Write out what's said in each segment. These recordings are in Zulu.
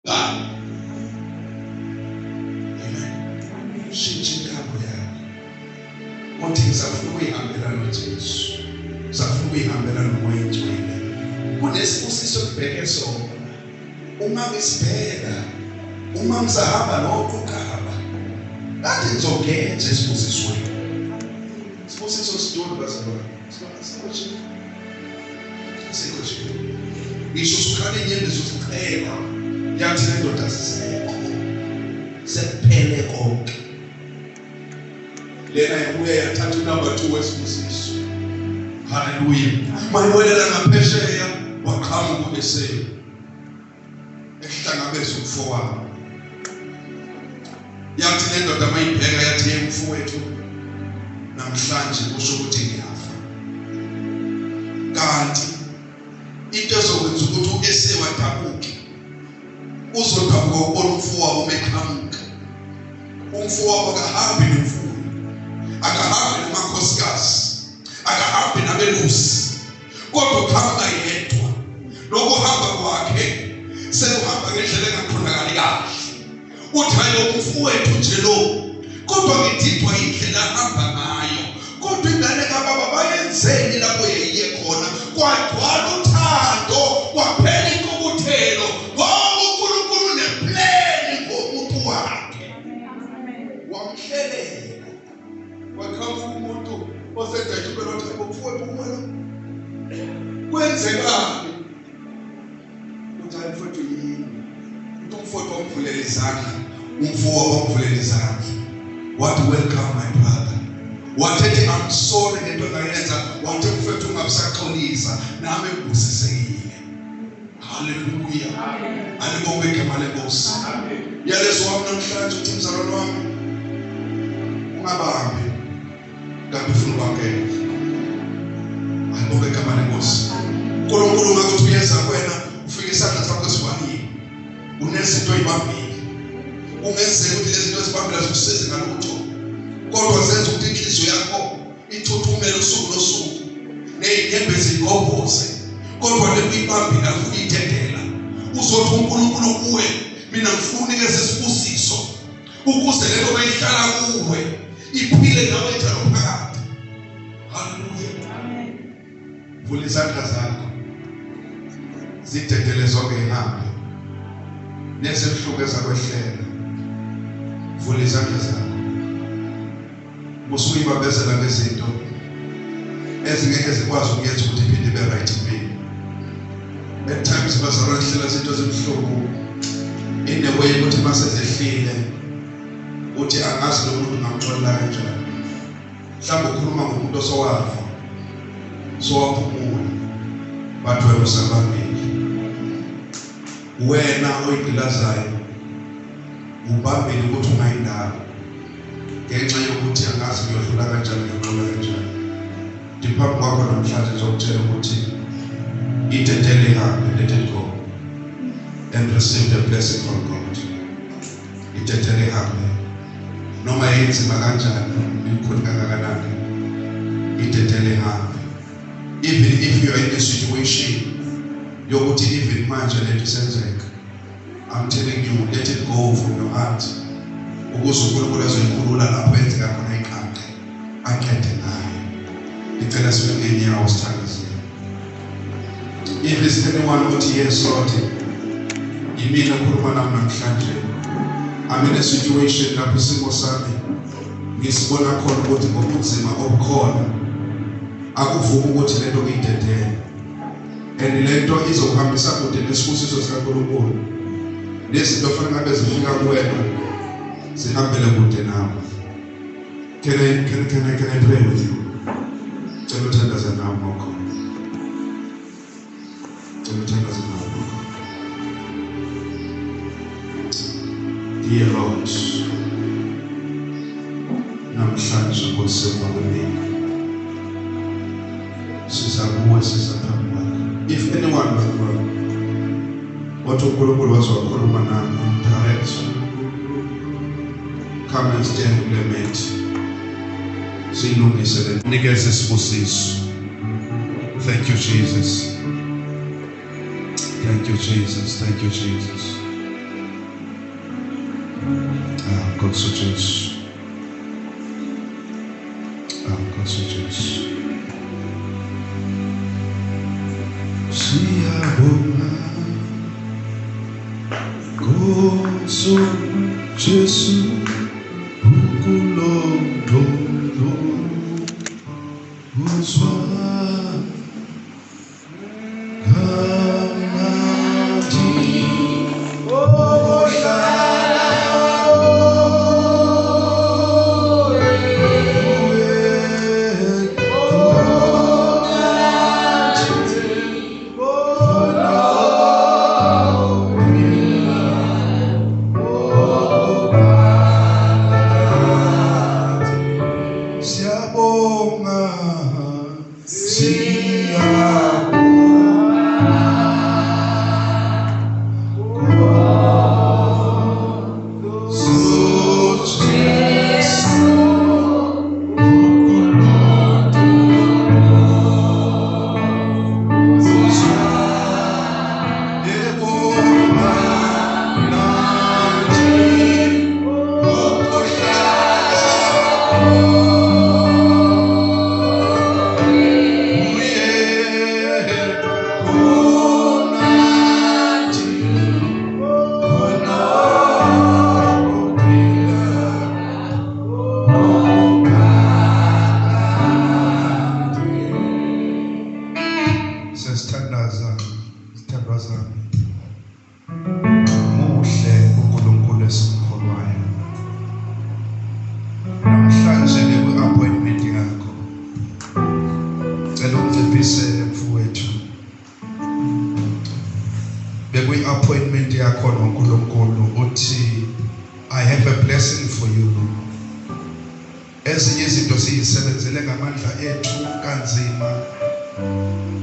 Amen. Shintsha inkambo yakho. Uthi ngizafuna ukuyihambela noJesu. Ngizafuna ukuyihambela noMoya Oyingcwele. Kunesibusiso kubheke sona. Uma ngisibheka, uma ngizahamba noqukaba, kade ngizogeza esibusisweni. Sibusiso sidolo bazalwane. Sikho. Ngisho usukhale inyembezi usichela. Yathi le ndoda sisekho. Sekuphele konke. Lena yabuye yathatha unamba 2 wesibusiso. Haleluya. Mayiwelela ngaphesheya waqhamuka ubesele. Ehlangabeza umfowabo. Yathi le ndoda mayibheka yathi yemfowethu namhlanje kusho ukuthi ngiyafa. Kanti into ezokwenza ukuthi uEse wadabuke. Uzodabuka ubona umfowabo umeqhamuka. Umfowabo akahambi nemfuyo. Akahambi namakhosikazi. Akahambi nabelusi. Kodwa ukuhamba yedwa. Lokuhamba kwakhe sekuhamba ngendlela engakhonakali kahle. Uthi hayi umfowethu nje lo. Kodwa ngithithwa indlela ahamba ngayo. Kodwa ingane kaBaba bayenzeni lapho yeyiye khona. Kwagcwala uthando, kwaphela inkokuthelo. Ngoba uNkulunkulu neplan ngomuntu wakhe. Wamhlelela. Wakhamuka umuntu osedajubela ukuthi umfowethu umwana. Kwenzekani? Uthi hayi mfowethu yini? Umfowethu wamvulela izandla. Umfowabo wamvulela izandla. What welcome my brother. Wathi I'm sorry ngento ngayenza. Wathi mfowethu ungabisaxolisa nami ngibusisekile. Hallelujah. Alibonge igama leNkosi. Yalezo wami namhlanje uthi mzalwane wami ungabambi kanti ufuna ukwamkela. Alibonge igama leNkosi. uNkulunkulu ngakuthi uyeza kuwena ufike isandla sakho esibanini. Unezinto ezibambile. Ungenzeka ukuthi lezi zinto ezibambile zikusize ngalutho. Kodwa zenza ukuthi inhliziyo yakho ithuthumele usuku nosuku. Nezinyembezi zigobhoze. Kodwa lebibambile afuna ithethela. Uzothi uNkulunkulu kuwe mina ngifuna unikeze isibusiso. Ukuze lelo bayihlala kuwe iphile nawe njalo phakathi. Hallelujah. Amen. Vula izandla zakho. Zithethele zonke ihambe. Nezemhluko ezakwehlela. Vula izandla zakho. Usuyibambezela ngezinto ezingeke zikwazi ukuyenza ukuthi iphinde ibe right impilo. At times bazalwane hlela izinto ezimhluko in the way ukuthi masezehlile uthi angazi lomuntu ngamxolela kanjani. Mhlawumbe ukhuluma ngomuntu osowafa sowaphumula bathu wena usabambile. Wena oyigilazayo ubambile ukuthi ungayindawo ngenxa yokuthi angazi ngiyodlula kanjani ngiyodlula kanjani. Diphambi kwakho namhlanje ngizokutshela ukuthi ithethele ihambe, let it go and receive the blessing from God. Ithethele ihambe noma yenzima kanjani ikhulu kangakanani. Ithethele ihambe. Even if you are in a situation yokuthi even manje lethu senzeka, I'm telling you, let it go from your heart. Ukuze uNkulunkulu azoyikhulula lapho enzeka khona ikhanda akhethe naye. Ngicela sibe ngenyawo sithandazile. If there's anyone uthi yes Lord, yimina ukhuluma nami namhlanje. I'm in a situation lapho isimo sami ngisibona khona ukuthi ngobunzima obukhona akuvumi ukuthi lento ngiyidedele. And lento izokuhambisa kude nesibusiso sikaNkulunkulu. Lezinto fanele ngabe zifika kuwena zihambele kude nawe. Can I pray with you? Cela uthandaze nawe ngokho. Cela uthandaze nawe ngokho. Dear Lord, namhlanje ngosema kwemini sizakuwe sizaphambi kwakho. If anyone but God wathi uNkulunkulu wazokhuluma nami direct, come and stand kule methi silungise le nikeze isibusiso. Thank you Jesus. Thank you Jesus. Thank you Jesus. Nkosi Jesu. Nkosi Jesu. Siyabonga Nkosi Jesu ukulondolo uzwa appointment yakho noNkulunkulu uthi I have a blessing for you. Ezinye izinto siyisebenzele ngamandla ethu kanzima,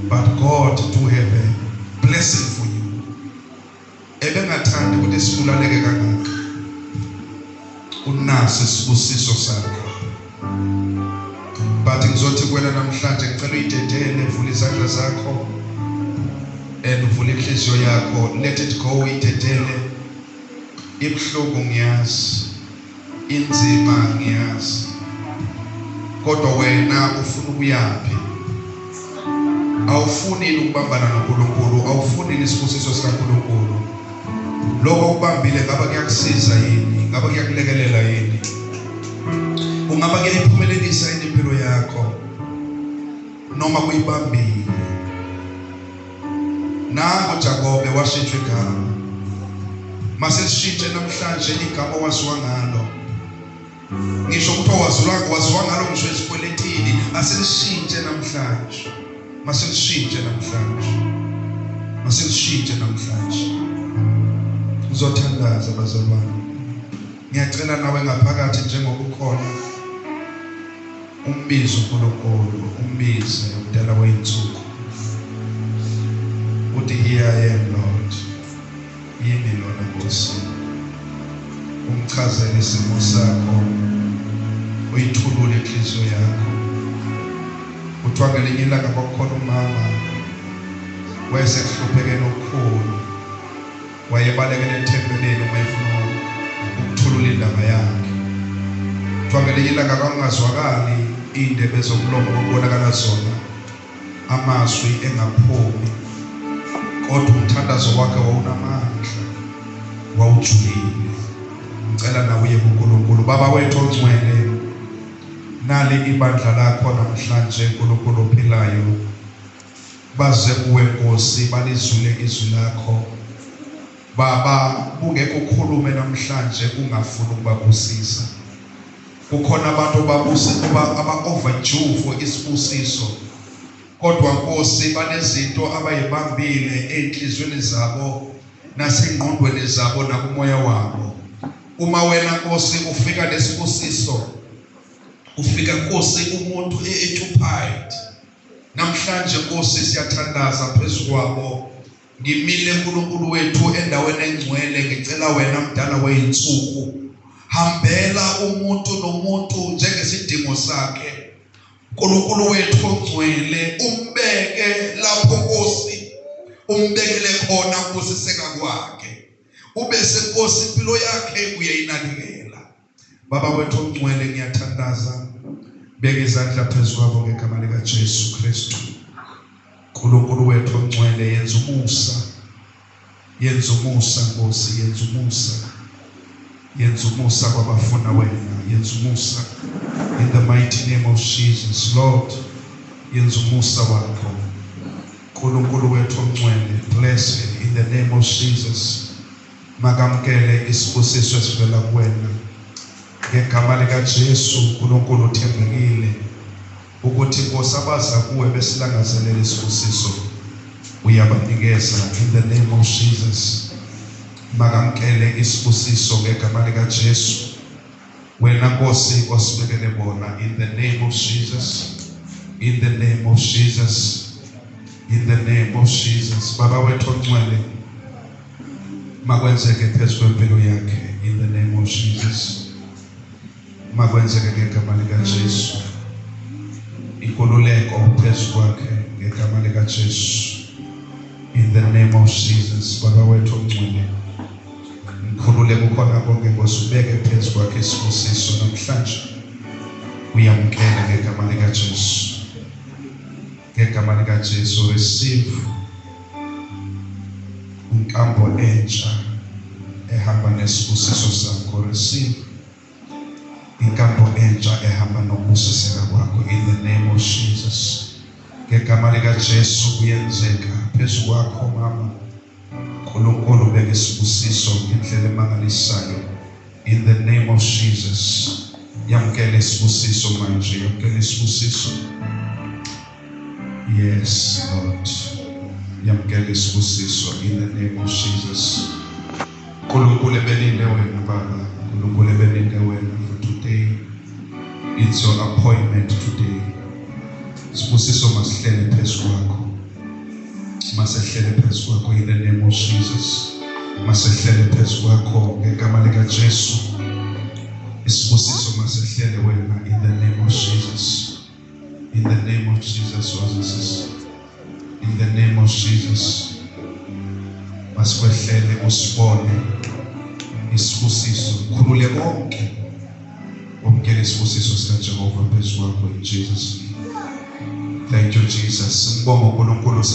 but God do have a blessing for you. Ebengathandi ukuthi sibulaleke kangaka. Unaso isibusiso sakho. But ngizothi kuwena namhlanje ngicela uyidedele, vula izandla zakho. Uvule inhliziyo yakho, let it go, uyidedele. Ibhlungu ngiyazi, inzima ngiyazi, kodwa wena ufuna ukuyaphi? Awufuni ukubambana noNkulunkulu, awufuni isibusiso sikaNkulunkulu. Lokho ukubambile ngaba kuyakusiza yini? Ngaba kuyakulekelela yini? Ungaba kuyayiphumelelisa impilo yakho noma kuyibambile? Nango Jakobe washintshwa igama. Mase sishintshe namhlanje igama waziwa ngalo. Ngisho ukuthi waziwa ngalo ngisho esikweletini, aselishintshe namhlanje. Mase lishintshe namhlanje. Mase lishintshe namhlanje. Uzothandaza bazalwane. Ngiyacela nawe ngaphakathi njengokukhona umbizo uNkulunkulu, umbize udala weinsuku. Uthi here I am Lord, yimi lona Nkosi. Umchazele isimo sakho, uyithulule inhliziyo yakho. Uthi ngelinye ilanga kwakukhona umama wayesekuhlupheke nokukhulu, wayebalekele ethempelini uma efuna ukuthulula indaba yakhe. Uthi ngelinye ilanga kwangazwakali indebe zomlomo okubonakala zona, amazwi engaphumi, kodwa umthandazo wakhe wawunamandla, wawujulile. Ngicela nawe uye kuNkulunkulu. Baba wethu ongcwele, nali ibandla lakho namhlanje uNkulunkulu ophilayo, baze kuwe Nkosi, balizule izwi lakho. Baba, ungeke ukhulume namhlanje ungafuni ukubabusisa. Kukhona abantu aba-overdue for isibusiso, kodwa Nkosi banezinto abayibambile enhlizweni zabo nasengqondweni zabo nakumoya wabo. Uma wena Nkosi ufika nesibusiso, ufika Nkosi umuntu occupied, namhlanje Nkosi siyathandaza phezulu kwabo. Ngimile uNkulunkulu wethu endaweni engcwele, ngicela wena mdala weinsuku, hambela umuntu nomuntu njengesidingo sakhe. uNkulunkulu wethu ongcwele, umbeke lapho Nkosi umbekele khona ukusiseka kwakhe. ube senkosi impilo yakhe uyayinakekela. Baba wethu ongcwele, ngiyathandaza, beka izandla phezu kwabo ngegama lika Jesu Kristu. Nkulunkulu wethu ongcwele, yenza umusa, yenza umusa Nkosi, yenza umusa, yenza umusa kwabafuna wena, yenza umusa in the mighty name of Jesus. Lord, yenza umusa wakho. Nkulunkulu wethu ongcwele, blessed in the name of Jesus. Makamkele isibusiso esivela kuwena ngegama lika Jesu. Nkulunkulu uthembekile ukuthi Nkosi abaza kuwe besilangazelela isibusiso uyabanikeza in the name of Jesus. Makamkele isibusiso ngegama lika Jesu. Wena Nkosi osibekele bona in the name of Jesus, in the name of Jesus, in the name of Jesus. Baba wethu ongcwele, makwenzeke phezu kwempilo yakhe in the name of Jesus. Makwenzeke ngegama lika Jesu. Inkululeko phezu kwakhe ngegama lika Jesu in the name of Jesus. Baba wethu ongcwele, ngikhululeke ukhona konke Nkosi, ubeke phezu kwakhe isibusiso namhlanje. Uyamkela ngegama lika Jesu. Ngegama lika Jesu, receive inkambo entsha ehamba nesibusiso sakho. Receive inkambo entsha ehamba nokubusiseka kwakho in the name of Jesus. Ngegama lika Jesu kuyenzeka phezu kwakho mama. Nkulunkulu ubeke isibusiso ngendlela emangalisayo in the name of Jesus. Yamkele isibusiso manje, yamkele isibusiso. Yes, Lord. Yamkele isibusiso in the name of Jesus. Nkulunkulu ebelinde wena Baba, Nkulunkulu ebelinde wena for today. It's your appointment today. Isibusiso masihlele phezu kwakho. Masehlele phezu kwakho in the name of Jesus. Masehlele phezu kwakho ngegama lika Jesu. Isibusiso masehlele wena in the name of Jesus. In the name of Jesus, Jesus. In the name of Jesus. Masikwehlele usibone isibusiso. Khulule konke. Umkele isibusiso sika Jehova phezu kwakho in Jesus. Thank you Jesus. Ngibonga uNkulunkulu.